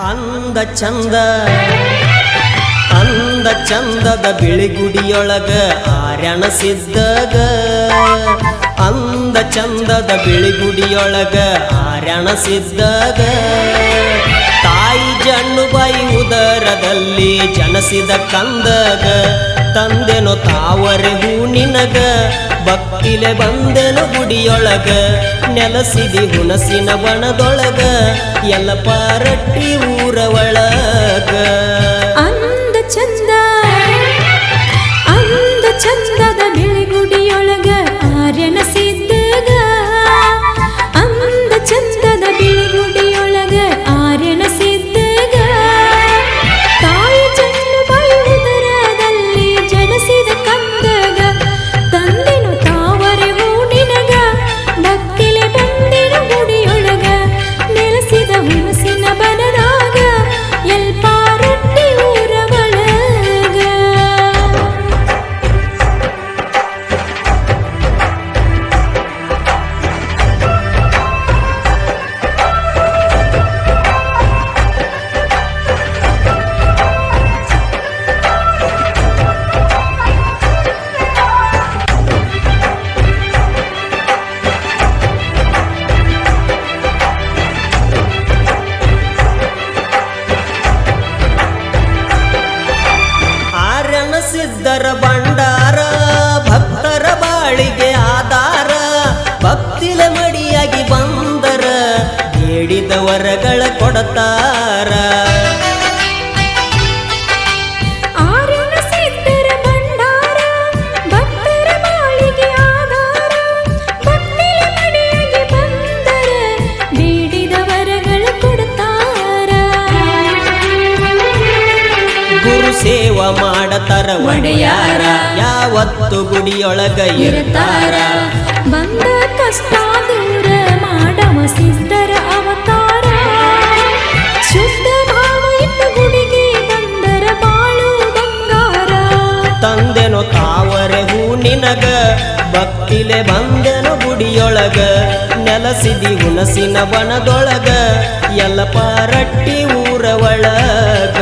ಅಂದ ಚಂದ ಅಂದ ಚಂದದ ಬಿಳಿಗುಡಿಯೊಳಗ ಆರ್ಯಣ ಸಿದ್ದಾಗ ಅಂದ ಚಂದದ ಬಿಳಿಗುಡಿಯೊಳಗ ಆರ್ಯಣ ಸಿದ್ದಾಗ ತಾಯಿ ಜಣ್ಣುಬಾಯಿ ಉದರದಲ್ಲಿ ಜನಸಿದ ಕಂದಗ ತಂದೆನೋ ತಾವರೆ ಹೂ ನಿನಗ ಭಕ್ತಿಲೆ ಬಂದೆನು ಗುಡಿಯೊಳಗ ನೆಲಸಿದಿ ಹುಣಸಿನ ಬಣದೊಳಗ ಎಲ್ಲ ಪಾರಟ್ಟಿ ಊರ ಒಳಗ ಅಂದ ಚಂದದ ಬಿಳಿಗುಡಿಯೊಳಗ ಆರ್ಯನ ಸಿದ್ದಾಗ ಅಂದ ಚಂದದ ಬಿಳಿಗುಡಿಯೊಳಗ ಆರ್ಯನ ಸಿದ್ದಾಗ ತಾಯಿ ಜಣ್ಣುಬಾಯಿ ಉದರದಲ್ಲಿ ಜನಸಿದ ಕಂದಗ ತಂದೆನು ತಾವರೆ ಹೂ ನಿನಗ ಭಕ್ತಿಲೆ ಬಂದೆನು ಗುಡಿಯೊಳಗ ನೆಲೆಸಿದ ಹುಣಸಿನ ಬನದಾಗ ಎಲ್ಪಾರಟ್ಟಿ ಊರ ಒಳಗ ಆರ್ಯನ ಸಿದ್ಧರ ಭಂಡಾರ ಭಕ್ತರ ಬಾಳಿಗೆ ಆಧಾರ ಭಕ್ತಿಲೆ ಮಡಿಯಾಗಿ ಬಂದರ ಬೇಡಿದ ವರಗಳ ಕೊಡತಾರ ಆರ್ಯನ ಸಿದ್ಧರ ಭಂಡಾರ ಭಕ್ತರ ಬಾಳಿಗೆ ಆಧಾರ ಭಕ್ತಿಲೆ ಮಡಿಯಾಗಿ ಬಂದರ ಬೇಡಿದ ವರಗಳ ಕೊಡ್ತಾರ ಗುರು ಸೇವಾ ಮಾಡತಾರ ಒಡೆಯಾರ ಯಾವತ್ತು ಗುಡಿಯೊಳಗ ಇರ್ತಾರ ಬಂದ ಕಷ್ಟ ದೂರ ಮಾಡವ ಸಿದ್ಧರ ಅವತಾರ ಶುದ್ಧ ಭಾವ ಇಟ್ಟ ಗುಡಿಗೆ ಬಂದರ ಬಾಳು ಬಂಗಾರ ತಂದೆನೋ ತಾವರೆ ಹೂ ನಿನಗ ಭಕ್ತಿಲೆ ಬಂದೆನು ಗುಡಿಯೊಳಗ ನೆಲಸಿದಿ ಹುಣಸಿನ ಬನದೊಳಗ ಎಲ್ಲ ಪಾರಟ್ಟಿ ಊರ ಒಳಗ